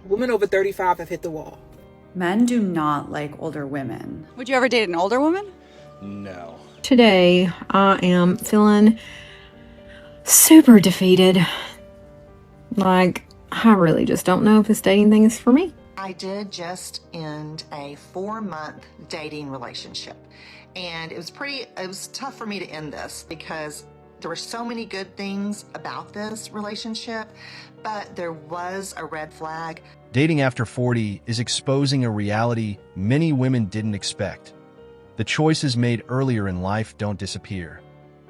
Women over 35 have hit the wall. Men do not like older women. Would you ever date an older woman? No. Today, I am feeling super defeated. Like, I really just don't know if this dating thing is for me. I did just end a 4-month dating relationship, and it was tough for me to end this because there were so many good things about this relationship, but there was a red flag. Dating after 40 is exposing a reality many women didn't expect. The choices made earlier in life don't disappear.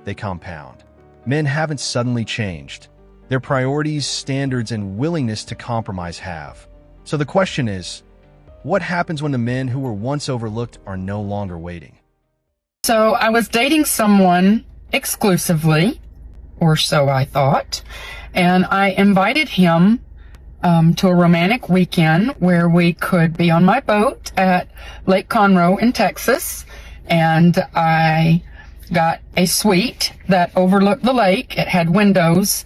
They compound. Men haven't suddenly changed. Their priorities, standards, and willingness to compromise have. So the question is, what happens when the men who were once overlooked are no longer waiting? So I was dating someone exclusively, or so I thought, and I invited him to a romantic weekend where we could be on my boat at Lake Conroe in Texas, and I got a suite that overlooked the lake. It had windows,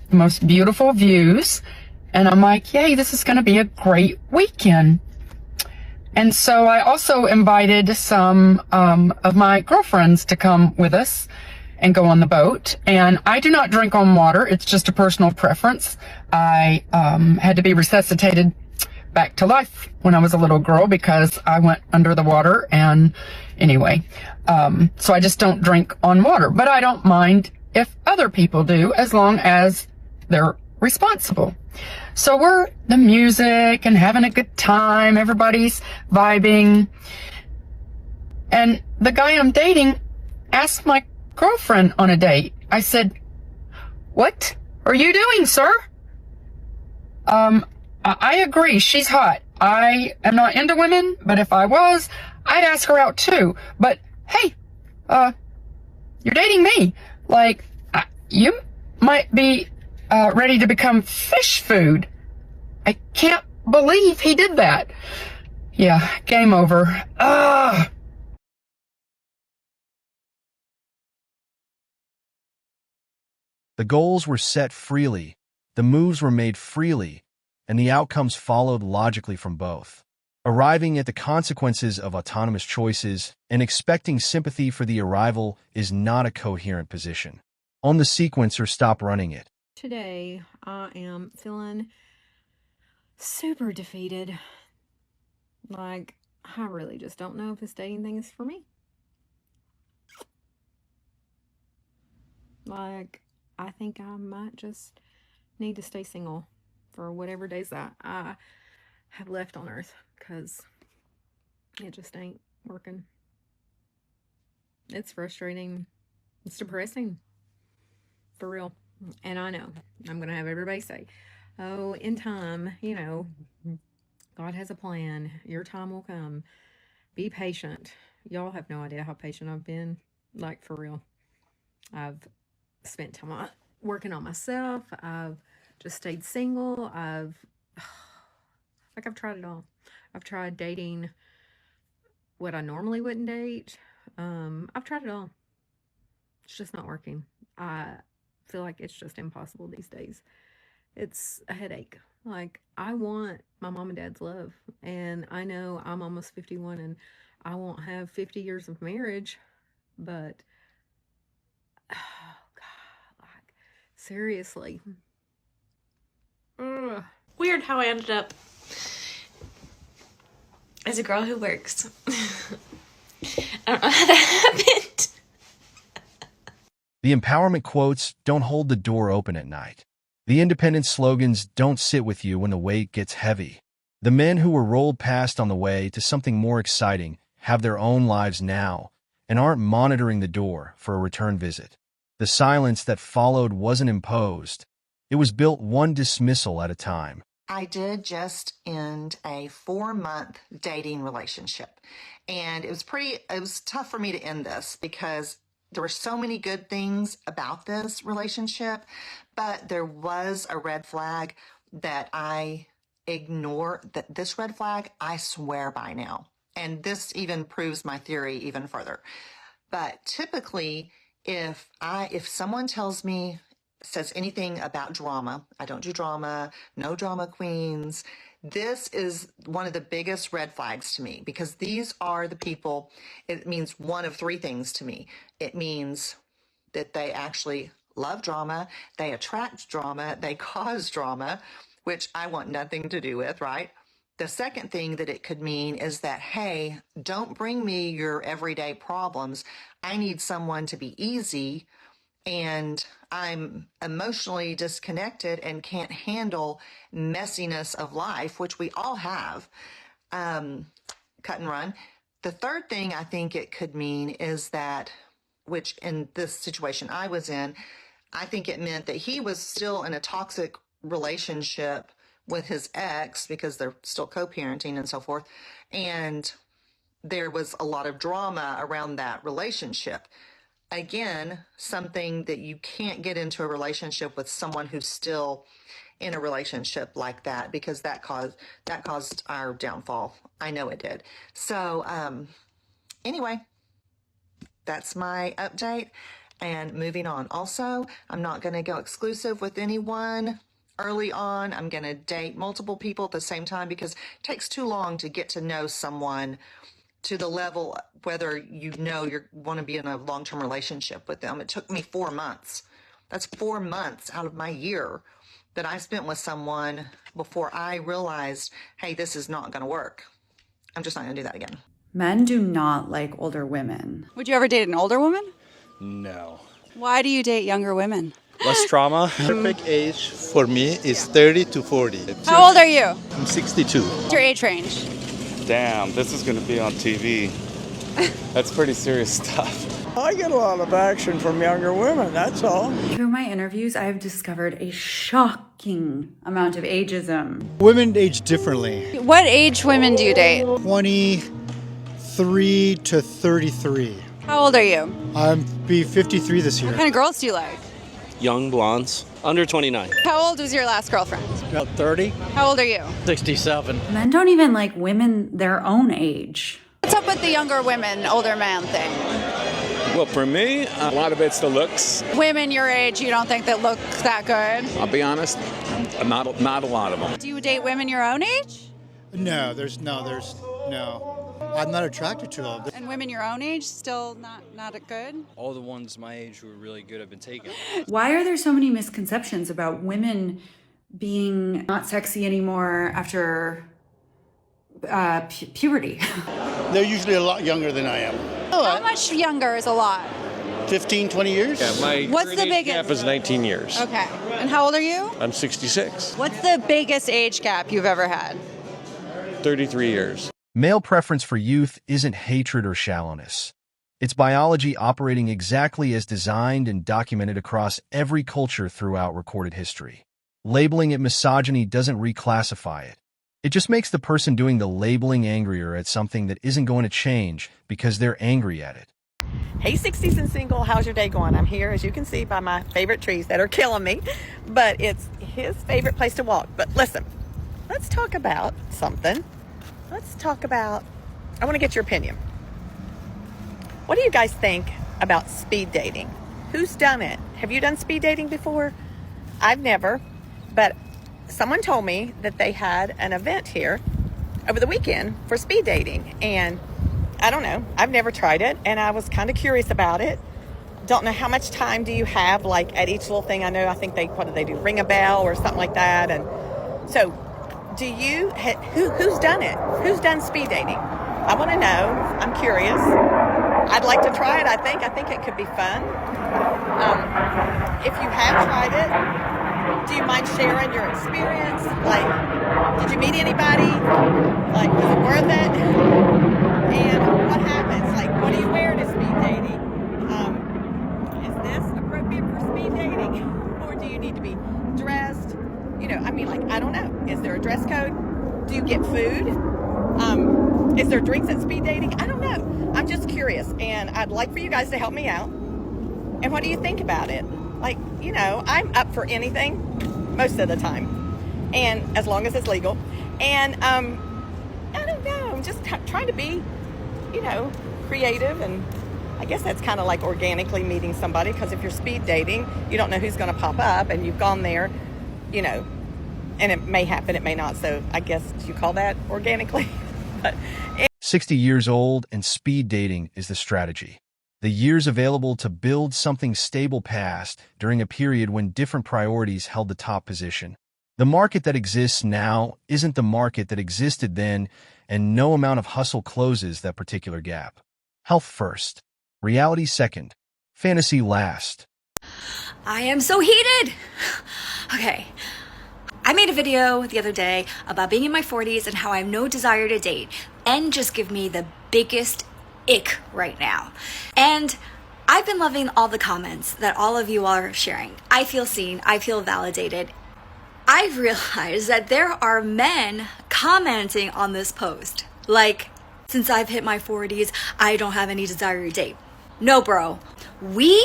the most beautiful views, and I'm like, yay, this is going to be a great weekend. And so I also invited some of my girlfriends to come with us and go on the boat. And I do not drink on water. It's just a personal preference. I had to be resuscitated back to life when I was a little girl because I went under the water. And anyway, so I just don't drink on water. But I don't mind if other people do, as long as they're responsible. So we're the music and having a good time. Everybody's vibing. And the guy I'm dating asked my girlfriend on a date. I said, "What are you doing, sir?" I agree. She's hot. I am not into women, but if I was, I'd ask her out too. But hey, you're dating me. Like, you might be ready to become fish food. I can't believe he did that. Yeah, game over. Ugh. The goals were set freely, the moves were made freely, and the outcomes followed logically from both. Arriving at the consequences of autonomous choices and expecting sympathy for the arrival is not a coherent position. On the sequence or stop running it. Today, I am feeling super defeated. Like, I really just don't know if this dating thing is for me. Like, I think I might just need to stay single for whatever days that I have left on earth, because it just ain't working. It's frustrating. It's depressing. For real. And I know I'm going to have everybody say, oh, in time, you know, God has a plan. Your time will come. Be patient. Y'all have no idea how patient I've been. Like, for real. I've spent time working on myself. I've just stayed single. I've tried it all. I've tried dating what I normally wouldn't date. I've tried it all. It's just not working. I feel like it's just impossible these days. It's a headache. Like, I want my mom and dad's love, and I know I'm almost 51 and I won't have 50 years of marriage, but oh God, like, seriously. Ugh. Weird how I ended up as a girl who works. I don't know how that happened. The empowerment quotes don't hold the door open at night. The independence slogans don't sit with you when the weight gets heavy. The men who were rolled past on the way to something more exciting have their own lives now and aren't monitoring the door for a return visit. The silence that followed wasn't imposed. It was built one dismissal at a time. I did just end a 4-month dating relationship, and it was tough for me to end this because there were so many good things about this relationship, but there was a red flag that I ignore. That this red flag I swear by now, and this even proves my theory even further. But typically, if someone says anything about drama, I don't do drama, no drama queens, This is one of the biggest red flags to me, because these are the people, it means one of three things to me. It means that they actually love drama, they attract drama, they cause drama, which I want nothing to do with, right? The second thing that it could mean is that, hey, don't bring me your everyday problems. I need someone to be easy, and I'm emotionally disconnected and can't handle messiness of life, which we all have. Cut and run. The third thing I think it could mean is that, which in this situation I was in, I think it meant that he was still in a toxic relationship with his ex, because they're still co-parenting and so forth. And there was a lot of drama around that relationship. Again, something that you can't get into a relationship with someone who's still in a relationship like that, because that caused our downfall. I know it did. So anyway, that's my update. And moving on. Also, I'm not going to go exclusive with anyone early on. I'm going to date multiple people at the same time, because it takes too long to get to know someone to the level whether you want to be in a long-term relationship with them. It took me 4 months. That's 4 months out of my year that I spent with someone before I realized, hey, this is not going to work. I'm just not going to do that again. Men do not like older women. Would you ever date an older woman? No. Why do you date younger women? Less trauma. Perfect age for me is 30 to 40. How old are you? I'm 62. What's your age range? Damn, this is going to be on TV. That's pretty serious stuff. I get a lot of action from younger women, that's all. Through my interviews, I have discovered a shocking amount of ageism. Women age differently. What age women do you date? 23 to 33. How old are you? I'm be 53 this year. What kind of girls do you like? Young blondes, under 29. How old was your last girlfriend? About 30. How old are you? 67. Men don't even like women their own age. What's up with the younger women, older man thing? Well, for me, a lot of it's the looks. Women your age, you don't think that look that good? I'll be honest, not a lot of them. Do you date women your own age? No. I'm not attracted to them. And women your own age still not good? All the ones my age who are really good have been taken. Why are there so many misconceptions about women being not sexy anymore after puberty? They're usually a lot younger than I am. How much younger is a lot? 15, 20 years? Yeah, my What's the biggest gap is 19 years. Okay. And how old are you? I'm 66. What's the biggest age gap you've ever had? 33 years. Male preference for youth isn't hatred or shallowness. It's biology operating exactly as designed and documented across every culture throughout recorded history. Labeling it misogyny doesn't reclassify it. It just makes the person doing the labeling angrier at something that isn't going to change because they're angry at it. Hey 60s and single, how's your day going? I'm here, as you can see, by my favorite trees that are killing me, but it's his favorite place to walk. But listen, let's talk about something. I want to get your opinion. What do you guys think about speed dating? Who's done it? Have you done speed dating before? I've never, but someone told me that they had an event here over the weekend for speed dating, and I don't know, I've never tried it, and I was kind of curious about it. Don't know how much time do you have, like, at each little thing. I think what do they do, ring a bell or something like that. And so do you, who's done it? Who's done speed dating? I want to know. I'm curious. I'd like to try it. I think it could be fun. If you have tried it, do you mind sharing your experience? Like, did you meet anybody? Like, was it worth it? And what happens? Like, what do you wear to speed dating? Is this appropriate for speed dating? Or do you need to be dressed? I don't know. Is there a dress code? Do you get food? Is there drinks at speed dating? I don't know. I'm just curious, and I'd like for you guys to help me out. And what do you think about it? I'm up for anything most of the time, and as long as it's legal. And I don't know. I'm just trying to be, creative, and I guess that's kind of like organically meeting somebody, because if you're speed dating, you don't know who's going to pop up, and you've gone there, And it may happen, it may not. So I guess you call that organically. But 60 years old and speed dating is the strategy. The years available to build something stable passed during a period when different priorities held the top position. The market that exists now isn't the market that existed then, and no amount of hustle closes that particular gap. Health first, reality second, fantasy last. I am so heated. Okay. I made a video the other day about being in my 40s and how I have no desire to date. And just give me the biggest ick right now. And I've been loving all the comments that all of you are sharing. I feel seen. I feel validated. I've realized that there are men commenting on this post. Like, since I've hit my 40s, I don't have any desire to date. No, bro. We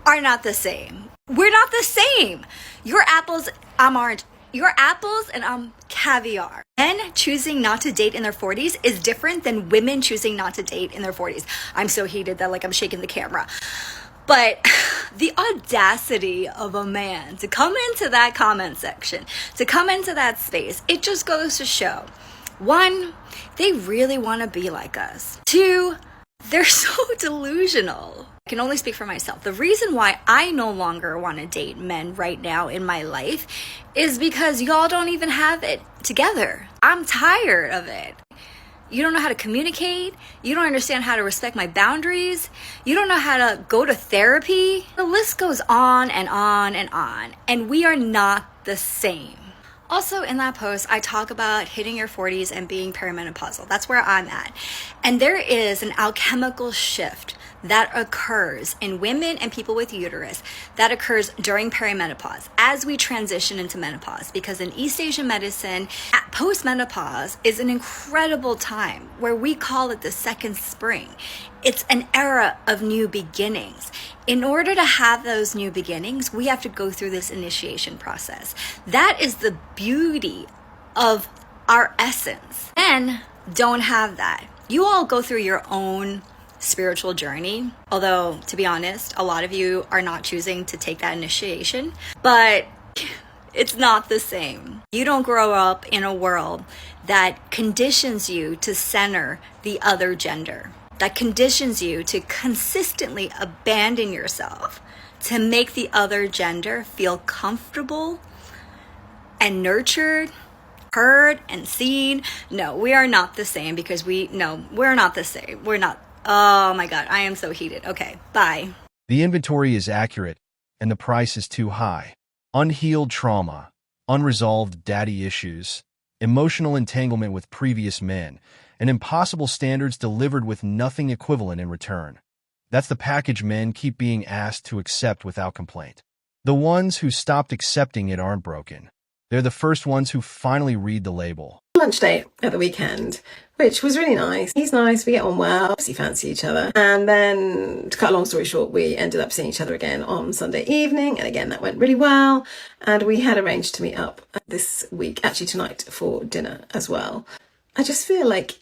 are not the same. We're not the same. You're apples, I'm orange. You're apples and I'm caviar. Men choosing not to date in their 40s is different than women choosing not to date in their 40s. I'm so heated that like I'm shaking the camera. But the audacity of a man to come into that comment section, to come into that space, it just goes to show. One, they really want to be like us. Two, they're so delusional. I can only speak for myself. The reason why I no longer want to date men right now in my life is because y'all don't even have it together. I'm tired of it. You don't know how to communicate. You don't understand how to respect my boundaries. You don't know how to go to therapy. The list goes on and on and on. And we are not the same. Also in that post, I talk about hitting your 40s and being perimenopausal. That's where I'm at. And there is an alchemical shift that occurs in women and people with uterus that occurs during perimenopause as we transition into menopause, because in East Asian medicine, post-menopause is an incredible time where we call it the second spring. It's an era of new beginnings. In order to have those new beginnings, we have to go through this initiation process. That is the beauty of our essence. Men don't have that. You all go through your own spiritual journey, although to be honest, a lot of you are not choosing to take that initiation, but it's not the same. You don't grow up in a world that conditions you to center the other gender, that conditions you to consistently abandon yourself to make the other gender feel comfortable and nurtured, heard and seen. No, we are not the same, because we're not the same. We're not. Oh my God, I am so heated. Okay, bye. The inventory is accurate, and the price is too high. Unhealed trauma, unresolved daddy issues, emotional entanglement with previous men, and impossible standards delivered with nothing equivalent in return. That's the package men keep being asked to accept without complaint. The ones who stopped accepting it aren't broken. They're the first ones who finally read the label. Lunch date at the weekend, which was really nice. He's nice, we get on well, obviously fancy each other. And then, to cut a long story short, we ended up seeing each other again on Sunday evening. And again, that went really well. And we had arranged to meet up this week, actually tonight, for dinner as well. I just feel like,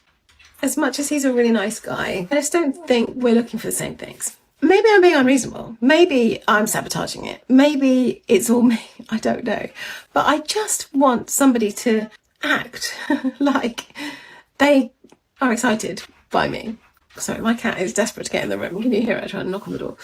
as much as he's a really nice guy, I just don't think we're looking for the same things. Maybe I'm being unreasonable. Maybe I'm sabotaging it. Maybe it's all me. I don't know. But I just want somebody to act like they are excited by me. Sorry, my cat is desperate to get in the room. Can you hear it trying to knock on the door?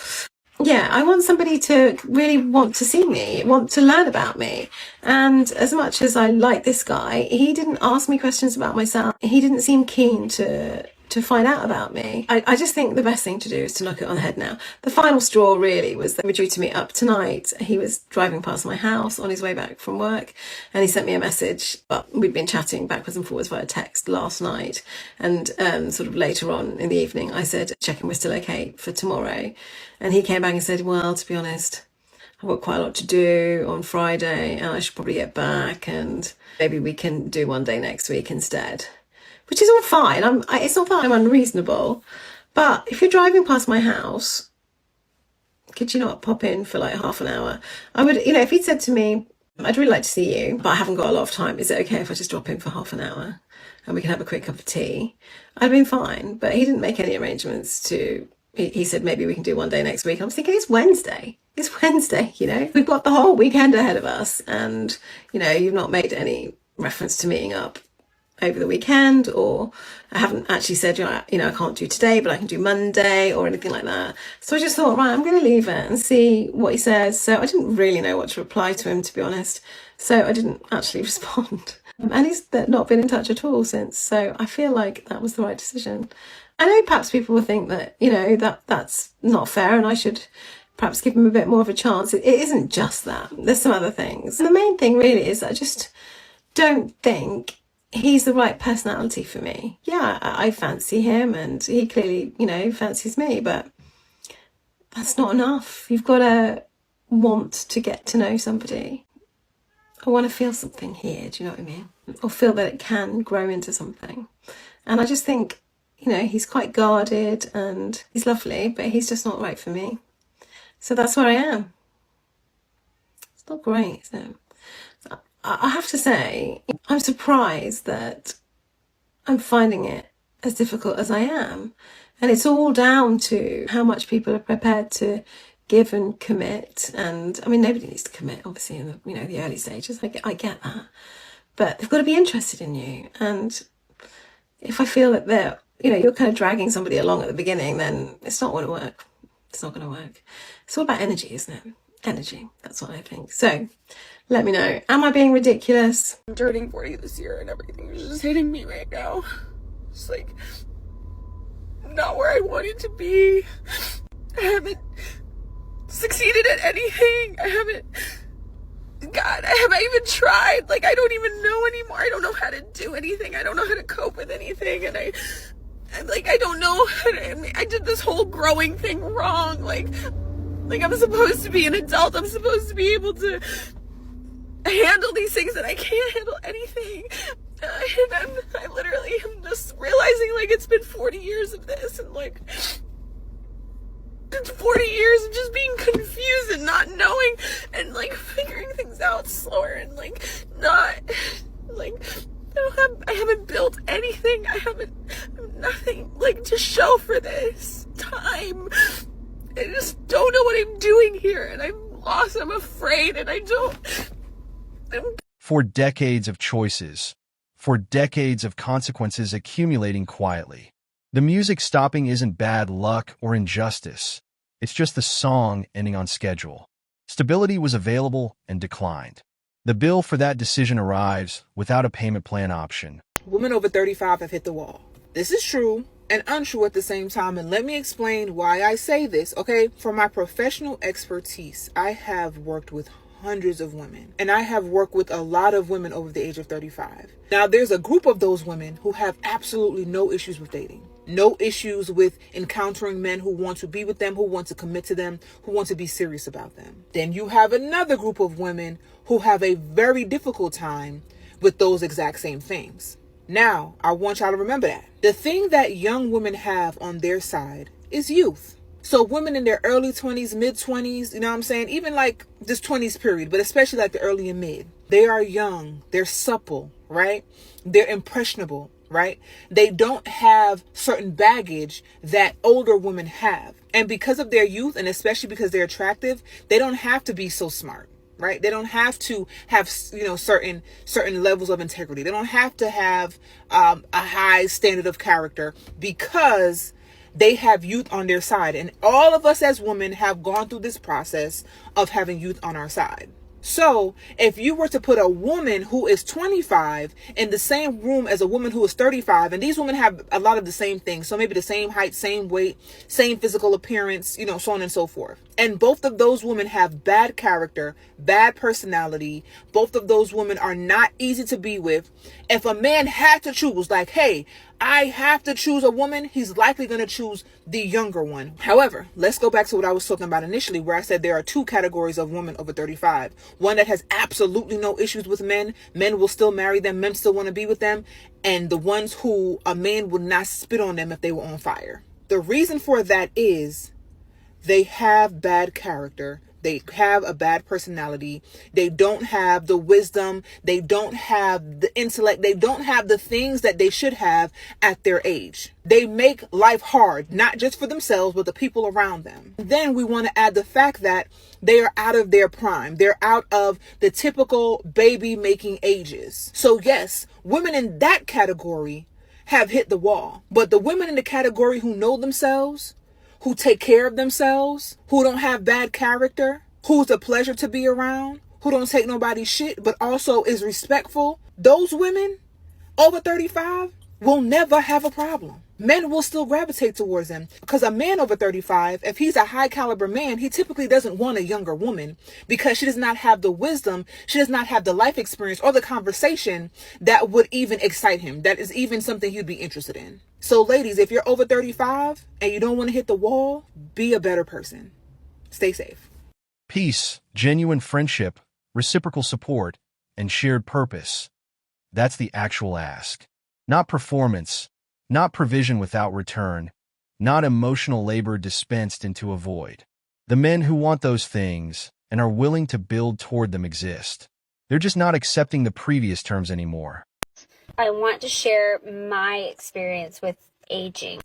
Yeah, I want somebody to really want to see me, want to learn about me. And as much as I like this guy, he didn't ask me questions about myself. He didn't seem keen to find out about me. I just think the best thing to do is to knock it on the head now. The final straw really was that we're due to meet up tonight. He was driving past my house on his way back from work, and he sent me a message. But we'd been chatting backwards and forwards via text last night, and sort of later on in the evening I said, checking we're still okay for tomorrow. And he came back and said, well, to be honest, I've got quite a lot to do on Friday and I should probably get back, and maybe we can do one day next week instead. Which is all fine. It's not that I'm unreasonable, but if you're driving past my house, could you not pop in for like half an hour? I would, if he'd said to me, I'd really like to see you, but I haven't got a lot of time. Is it okay if I just drop in for half an hour and we can have a quick cup of tea? I'd been fine, but he didn't make any arrangements to he said maybe we can do one day next week. I was thinking it's Wednesday. It's Wednesday, you know. We've got the whole weekend ahead of us, and you know, you've not made any reference to meeting up over the weekend, or I haven't actually said, you know, I can't do today, but I can do Monday or anything like that. So I just thought, right, I'm going to leave it and see what he says. So I didn't really know what to reply to him, to be honest. So I didn't actually respond. And he's not been in touch at all since. So I feel like that was the right decision. I know perhaps people will think that, you know, that's not fair and I should perhaps give him a bit more of a chance. It isn't just that. There's some other things. And the main thing really is that I just don't think he's the right personality for me. Yeah, I fancy him and he clearly, you know, fancies me, but that's not enough. You've got to want to get to know somebody. I want to feel something here, do you know what I mean? Or feel that it can grow into something. And I just think, you know, he's quite guarded and he's lovely, but he's just not right for me. So that's where I am. It's not great, is it? I have to say, I'm surprised that I'm finding it as difficult as I am. And it's all down to how much people are prepared to give and commit. And I mean, nobody needs to commit, obviously, in the, you know, the early stages. I get that. But they've got to be interested in you. And if I feel that they're, you know, you're kind of dragging somebody along at the beginning, then it's not going to work. It's not going to work. It's all about energy, isn't it? Energy. That's what I think. So let me know. Am I being ridiculous? I'm turning 40 this year and everything is just hitting me right now. It's like not where I wanted to be. I haven't succeeded at anything. Have I even tried? Like, I don't even know anymore. I don't know how to do anything. I don't know how to cope with anything. And I'm like, I don't know how to, I did this whole growing thing wrong. Like I'm supposed to be an adult. I'm supposed to be able to handle these things, and I can't handle anything. And I literally am just realizing, like, it's been 40 years of this, and like, it's 40 years of just being confused and not knowing, and like figuring things out slower, and like not, like, I haven't built anything. I have nothing like to show for this time. I just don't know what I'm doing here, and I'm lost. I'm afraid, and For decades of choices, for decades of consequences accumulating quietly. The music stopping isn't bad luck or injustice. It's just the song ending on schedule. Stability was available and declined. The bill for that decision arrives without a payment plan option. Women over 35 have hit the wall. This is true and untrue at the same time, and let me explain why I say this, okay? For my professional expertise, I have worked with hundreds of women, and I have worked with a lot of women over the age of 35. Now, there's a group of those women who have absolutely no issues with dating, no issues with encountering men who want to be with them, who want to commit to them, who want to be serious about them. Then you have another group of women who have a very difficult time with those exact same things. Now, I want y'all to remember that. The thing that young women have on their side is youth. So women in their early 20s, mid 20s, you know what I'm saying? Even like this 20s period, but especially like the early and mid. They are young. They're supple, right? They're impressionable, right? They don't have certain baggage that older women have. And because of their youth, and especially because they're attractive, they don't have to be so smart, right? They don't have to have, you know, certain levels of integrity. They don't have to have a high standard of character because they have youth on their side. And all of us as women have gone through this process of having youth on our side. So if you were to put a woman who is 25 in the same room as a woman who is 35, and these women have a lot of the same things, so maybe the same height, same weight, same physical appearance, you know, so on and so forth. And both of those women have bad character, bad personality. Both of those women are not easy to be with. If a man had to choose, like, hey, I have to choose a woman, he's likely going to choose the younger one. However, let's go back to what I was talking about initially, where I said there are two categories of women over 35. One that has absolutely no issues with men. Men will still marry them. Men still want to be with them. And the ones who a man would not spit on them if they were on fire. The reason for that is they have bad character. They have a bad personality. They don't have the wisdom. They don't have the intellect. They don't have the things that they should have at their age. They make life hard, not just for themselves, but the people around them. Then we want to add the fact that they are out of their prime. They're out of the typical baby making ages. So yes, women in that category have hit the wall. But the women in the category who know themselves, who take care of themselves, who don't have bad character, who's a pleasure to be around, who don't take nobody's shit, but also is respectful, those women over 35 will never have a problem. Men will still gravitate towards them, because a man over 35, if he's a high caliber man, he typically doesn't want a younger woman because she does not have the wisdom, she does not have the life experience or the conversation that would even excite him, that is even something he'd be interested in. So ladies, if you're over 35 and you don't want to hit the wall, be a better person. Stay safe. Peace, genuine friendship, reciprocal support, and shared purpose. That's the actual ask. Not performance, not provision without return, not emotional labor dispensed into a void. The men who want those things and are willing to build toward them exist. They're just not accepting the previous terms anymore. I want to share my experience with aging.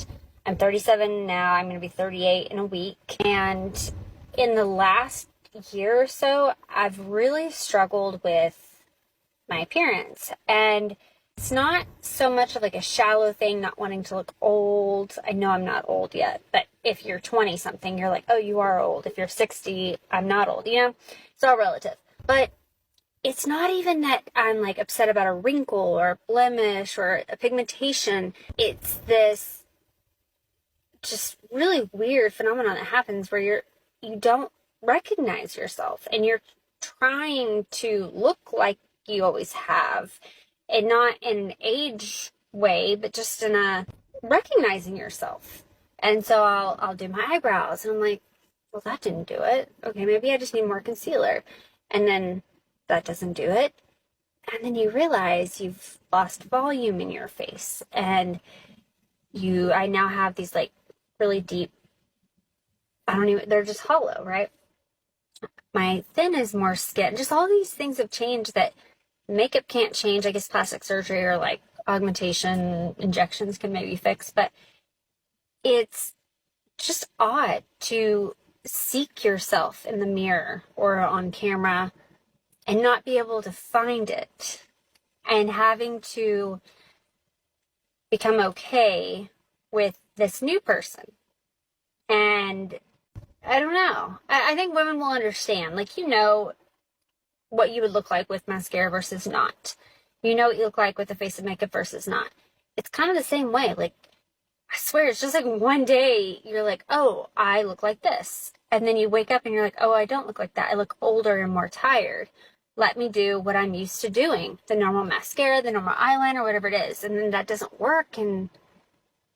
I'm 37 now. I'm going to be 38 in a week. And in the last year or so, I've really struggled with my appearance. And it's not so much of like a shallow thing, not wanting to look old. I know I'm not old yet, but if you're 20 something, you're like, oh, you are old. If you're 60, I'm not old, you know? It's all relative. But it's not even that I'm like upset about a wrinkle or a blemish or a pigmentation. It's this just really weird phenomenon that happens where you don't recognize yourself and you're trying to look like you always have. And not in an age way, but just in a recognizing yourself. And so I'll do my eyebrows. And I'm like, well, that didn't do it. Okay, maybe I just need more concealer. And then that doesn't do it. And then you realize you've lost volume in your face. And I now have these like really deep, they're just hollow, right? My thin is more skin. Just all these things have changed that makeup can't change. I guess plastic surgery or like augmentation injections can maybe fix, but it's just odd to seek yourself in the mirror or on camera and not be able to find it and having to become okay with this new person. And I don't know. I think women will understand. Like, what you would look like with mascara versus not. You know what you look like with a face of makeup versus not. It's kind of the same way. Like, I swear, it's just like one day you're like, oh, I look like this. And then you wake up and you're like, oh, I don't look like that. I look older and more tired. Let me do what I'm used to doing. The normal mascara, the normal eyeliner, whatever it is. And then that doesn't work and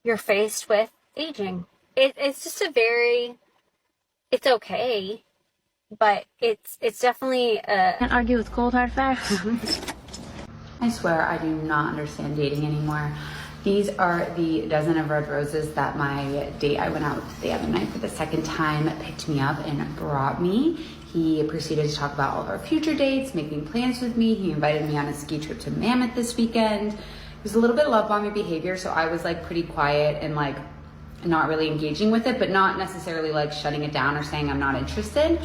you're faced with aging. It's just it's okay. But it's definitely Can't argue with cold hard facts. I swear I do not understand dating anymore. These are the dozen of red roses that my date I went out with the other night for the second time picked me up and brought me. He proceeded to talk about all of our future dates, making plans with me. He invited me on a ski trip to Mammoth this weekend. It was a little bit love bombing behavior, so I was like pretty quiet and like not really engaging with it, but not necessarily like shutting it down or saying I'm not interested.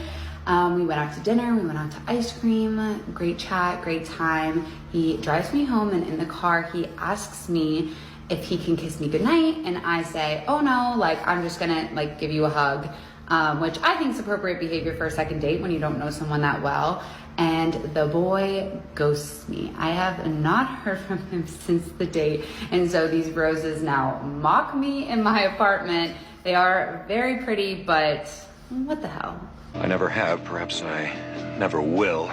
We went out to dinner, we went out to ice cream, great chat, great time. He drives me home and in the car, he asks me if he can kiss me goodnight. And I say, oh no, like I'm just gonna like give you a hug, which I think is appropriate behavior for a second date when you don't know someone that well. And the boy ghosts me. I have not heard from him since the date. And so these roses now mock me in my apartment. They are very pretty, but what the hell? I never have, perhaps I never will.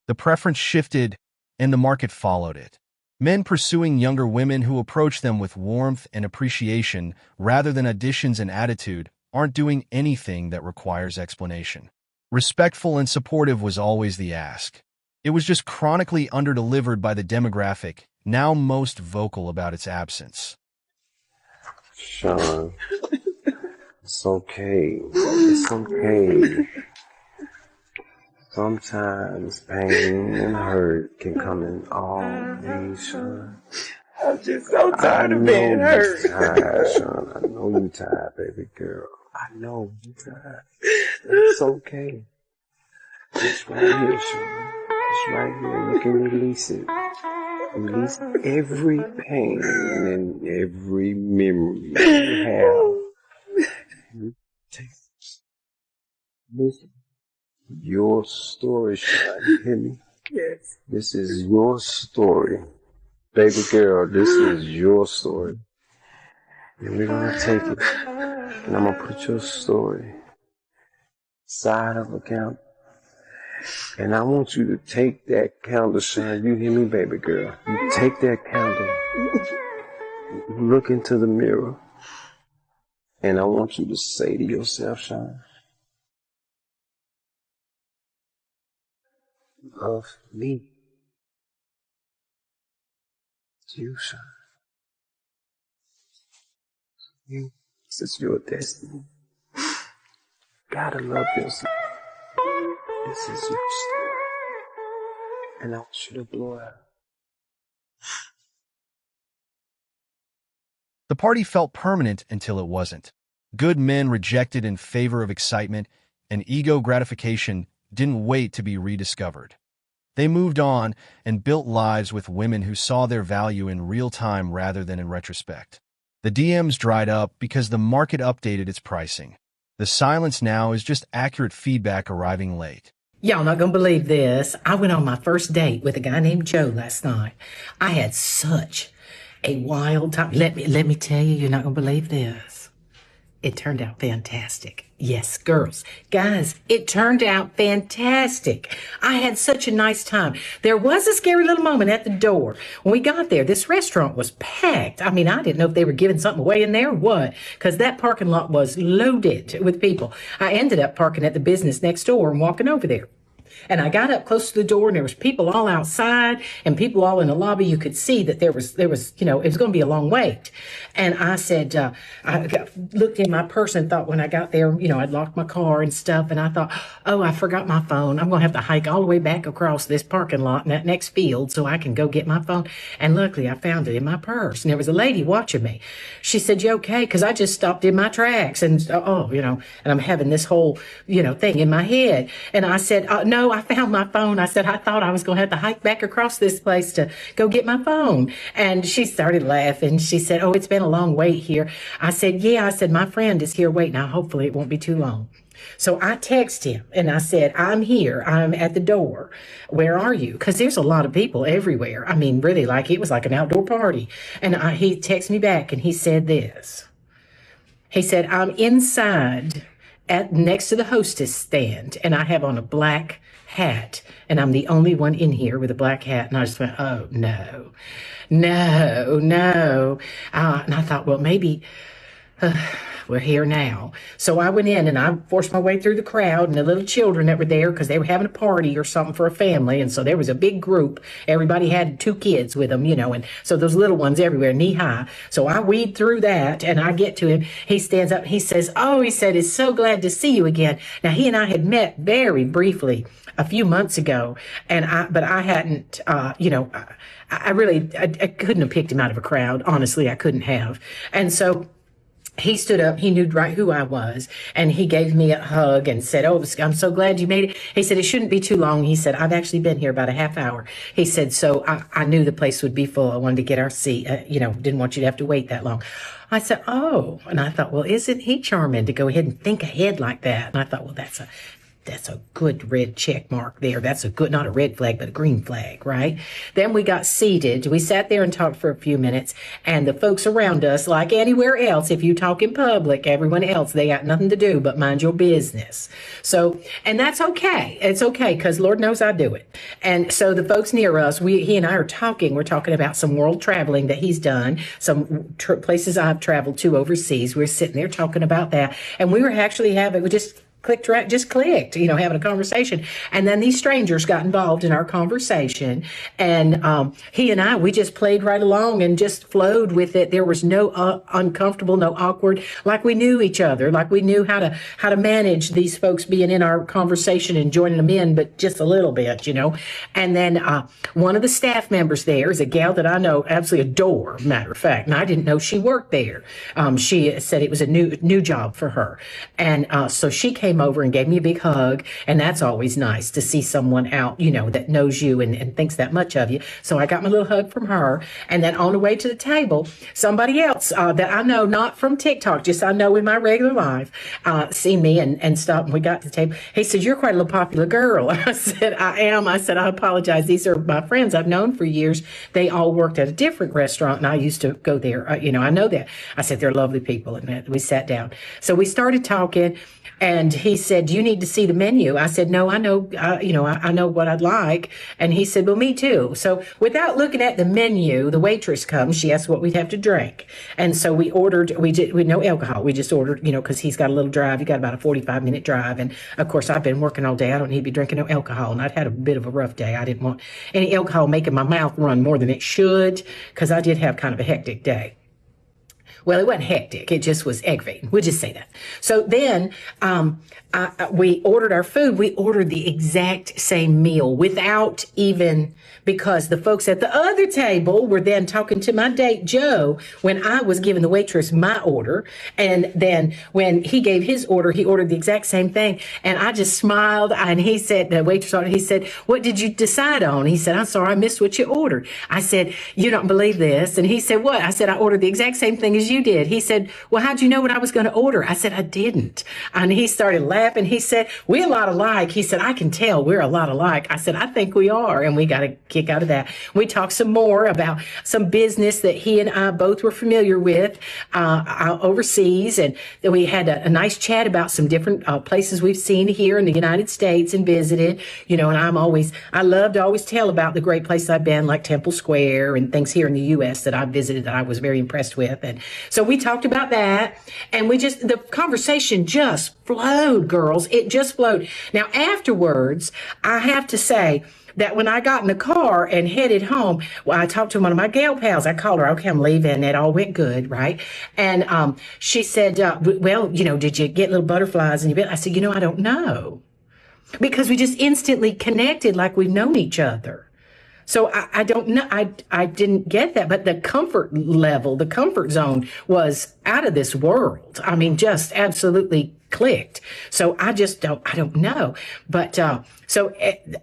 The preference shifted, and the market followed it. Men pursuing younger women who approach them with warmth and appreciation rather than additions and attitude aren't doing anything that requires explanation. Respectful and supportive was always the ask. It was just chronically underdelivered by the demographic, now most vocal about its absence. Sean, it's okay. It's okay. Sometimes pain and hurt can come in all ways, son. I'm just so tired of being hurt. I know you're tired, son. I know you're tired, baby girl. I know you're tired. It's okay. It's right here, son. It's right here. You can release it. Release every pain and every memory you have. You take this. Your story, Sean. You hear me? Yes. This is your story. Baby girl, this is your story. And we're gonna take it. And I'm gonna put your story side of a counter. And I want you to take that candle, son. You hear me, baby girl? You take that candle. Look into the mirror. And I want you to say to yourself, Sean, love me. It's you, son. You. This is your destiny. Gotta love yourself. This is your story. And I want you to blow out. The party felt permanent until it wasn't. Good men rejected in favor of excitement, and ego gratification didn't wait to be rediscovered. They moved on and built lives with women who saw their value in real time rather than in retrospect. The DMs dried up because the market updated its pricing. The silence now is just accurate feedback arriving late. Y'all not gonna believe this. I went on my first date with a guy named Joe last night. I had such a wild time. Let me tell you, you're not gonna believe this. It turned out fantastic. Yes, girls, guys, it turned out fantastic. I had such a nice time. There was a scary little moment at the door. When we got there, this restaurant was packed. I mean, I didn't know if they were giving something away in there or what, because that parking lot was loaded with people. I ended up parking at the business next door and walking over there. And I got up close to the door, and there was people all outside and people all in the lobby. You could see that there was, it was going to be a long wait. And I said, looked in my purse and thought when I got there, I'd locked my car and stuff. And I thought, oh, I forgot my phone. I'm going to have to hike all the way back across this parking lot in that next field so I can go get my phone. And luckily I found it in my purse. And there was a lady watching me. She said, you okay? Because I just stopped in my tracks and, and I'm having this whole, thing in my head. And I said, no, I found my phone. I said, I thought I was going to have to hike back across this place to go get my phone. And she started laughing. She said, oh, it's been a long wait here. I said, yeah. I said, my friend is here waiting. Now, hopefully it won't be too long. So I texted him and I said, I'm here. I'm at the door. Where are you? Because there's a lot of people everywhere. I mean, really, it was like an outdoor party. And he texted me back and he said this. He said, I'm inside next to the hostess stand and I have on a black hat and I'm the only one in here with a black hat. And I just went, oh, no. And I thought, well, maybe we're here now. So I went in and I forced my way through the crowd and the little children that were there because they were having a party or something for a family. And so there was a big group. Everybody had 2 kids with them, and so those little ones everywhere, knee high. So I weed through that and I get to him. He stands up. He says, it's so glad to see you again. Now, he and I had met very briefly a few months ago, but I hadn't, I couldn't have picked him out of a crowd. Honestly, I couldn't have. And so he stood up, he knew right who I was, and he gave me a hug and said, oh, I'm so glad you made it. He said, it shouldn't be too long. He said, I've actually been here about a half hour. He said, so I knew the place would be full. I wanted to get our seat, didn't want you to have to wait that long. I said, oh, and I thought, well, isn't he charming to go ahead and think ahead like that? And I thought, well, that's a good red check mark there. That's a good, not a red flag, but a green flag, right? Then we got seated. We sat there and talked for a few minutes, and the folks around us, like anywhere else, if you talk in public, everyone else, they got nothing to do but mind your business. So, and that's okay. It's okay, because Lord knows I do it. And so the folks near us, he and I are talking. We're talking about some world traveling that he's done, some places I've traveled to overseas. We're sitting there talking about that, and we were actually just clicked, having a conversation. And then these strangers got involved in our conversation. And he and I, we just played right along and just flowed with it. There was no uncomfortable, no awkward, like we knew each other, like we knew how to manage these folks being in our conversation and joining them in, but just a little bit, And then one of the staff members there is a gal that I know absolutely adore, matter of fact. And I didn't know she worked there. She said it was a new job for her. And so she came over and gave me a big hug. And that's always nice to see someone out, that knows you and thinks that much of you. So I got my little hug from her. And then on the way to the table, somebody else that I know, not from TikTok, just I know in my regular life, seen me and stopped. And we got to the table. He said, "You're quite a little popular girl." I said, "I am." I said, "I apologize. These are my friends I've known for years. They all worked at a different restaurant and I used to go there. I know that." I said, "They're lovely people." And we sat down. So we started talking. And he said, "Do you need to see the menu?" I said, "No, I know, I know what I'd like." And he said, "Well, me too." So without looking at the menu, the waitress comes, she asked what we'd have to drink. And so we ordered, we no alcohol. We just ordered, because he's got a little drive. He got about a 45-minute drive. And of course, I've been working all day. I don't need to be drinking no alcohol. And I'd had a bit of a rough day. I didn't want any alcohol making my mouth run more than it should, because I did have kind of a hectic day. Well, it wasn't hectic. It just was aggravating. We'll just say that. So then we ordered our food. We ordered the exact same meal without even, because the folks at the other table were then talking to my date, Joe, when I was giving the waitress my order. And then when he gave his order, he ordered the exact same thing. And I just smiled. And he said, the waitress ordered, he said, "What did you decide on?" He said, "I'm sorry, I missed what you ordered." I said, "You don't believe this." And he said, "What?" I said, "I ordered the exact same thing as you did." He said, "Well, how'd you know what I was going to order?" I said, "I didn't." And he started laughing. He said, "We're a lot alike." He said, "I can tell we're a lot alike." I said, "I think we are." And we got a kick out of that. We talked some more about some business that he and I both were familiar with overseas. And then we had a nice chat about some different places we've seen here in the United States and visited, and I love to always tell about the great places I've been, like Temple Square and things here in the U.S. that I visited that I was very impressed with. And so we talked about that, and the conversation just flowed, girls. It just flowed. Now, afterwards, I have to say that when I got in the car and headed home, I talked to one of my gal pals. I called her, "Okay, I'm leaving." It all went good, right? And she said, "Well, did you get little butterflies in your bed?" I said, "I don't know." Because we just instantly connected like we've known each other. So I don't know. I didn't get that, but the comfort level, the comfort zone was out of this world. I mean, just absolutely clicked. So I don't know. But so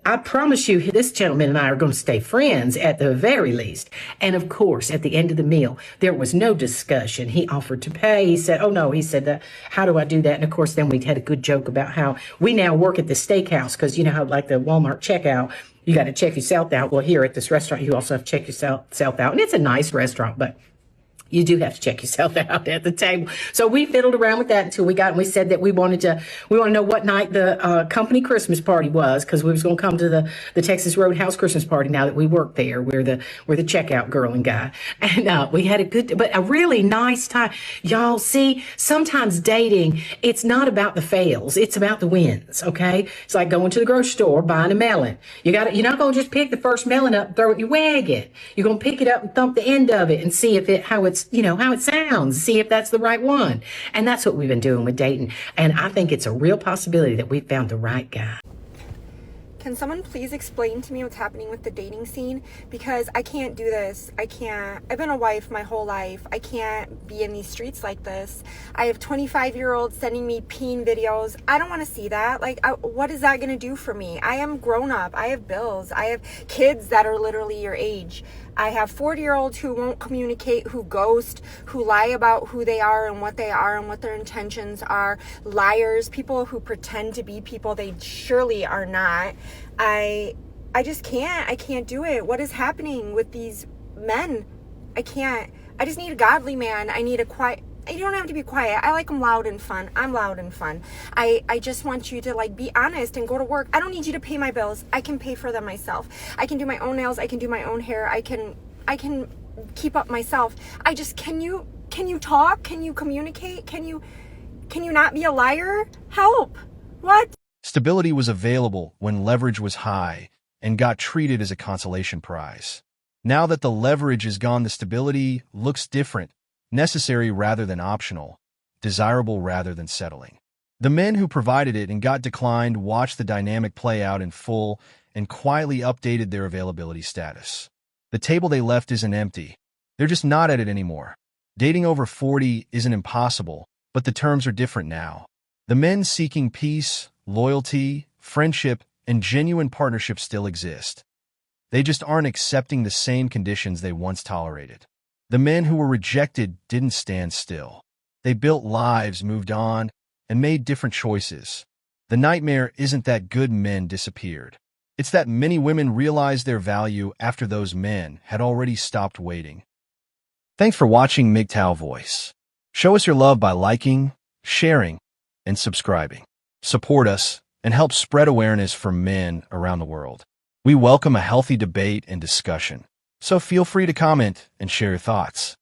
I promise you, this gentleman and I are going to stay friends at the very least. And of course, at the end of the meal, there was no discussion. He offered to pay. He said, "Oh no," he said, "How do I do that?" And of course, then we had a good joke about how we now work at the steakhouse, because how like the Walmart checkout, you got to check yourself out. Well, here at this restaurant, you also have to check yourself out. And it's a nice restaurant, but you do have to check yourself out at the table. So we fiddled around with that until we said that we want to know what night the company Christmas party was, because we was going to come to the Texas Roadhouse Christmas party now that we work there. We're the checkout girl and guy. And we had a really nice time. Y'all see, sometimes dating, it's not about the fails. It's about the wins, okay? It's like going to the grocery store, buying a melon. You're not going to just pick the first melon up and throw it in your wagon. You're going to pick it up and thump the end of it and see how it sounds, see if that's the right one. And that's what we've been doing with dating. And I think it's a real possibility that we found the right guy. Can someone please explain to me what's happening with the dating scene? Because I can't do this. I've been a wife my whole life. I can't be in these streets like this. I have 25-year-olds sending me peen videos. I don't want to see that. What is that going to do for me? I am grown up. I have bills. I have kids that are literally your age. I have 40-year-olds who won't communicate, who ghost, who lie about who they are and what their intentions are. Liars, people who pretend to be people they surely are not. I just can't. I can't do it. What is happening with these men? I can't. I just need a godly man. I need a quiet. You don't have to be quiet. I like them loud and fun. I'm loud and fun. I just want you to be honest and go to work. I don't need you to pay my bills. I can pay for them myself. I can do my own nails. I can do my own hair. I can keep up myself. Can you talk? Can you communicate? Can you not be a liar? Help. What? Stability was available when leverage was high and got treated as a consolation prize. Now that the leverage is gone, the stability looks different, necessary rather than optional, desirable rather than settling. The men who provided it and got declined watched the dynamic play out in full and quietly updated their availability status. The table they left isn't empty. They're just not at it anymore. Dating over 40 isn't impossible, but the terms are different now. The men seeking peace, loyalty, friendship, and genuine partnership still exist. They just aren't accepting the same conditions they once tolerated. The men who were rejected didn't stand still. They built lives, moved on, and made different choices. The nightmare isn't that good men disappeared. It's that many women realized their value after those men had already stopped waiting. Thanks for watching MGTOW Voice. Show us your love by liking, sharing, and subscribing. Support us and help spread awareness for men around the world. We welcome a healthy debate and discussion, so feel free to comment and share your thoughts.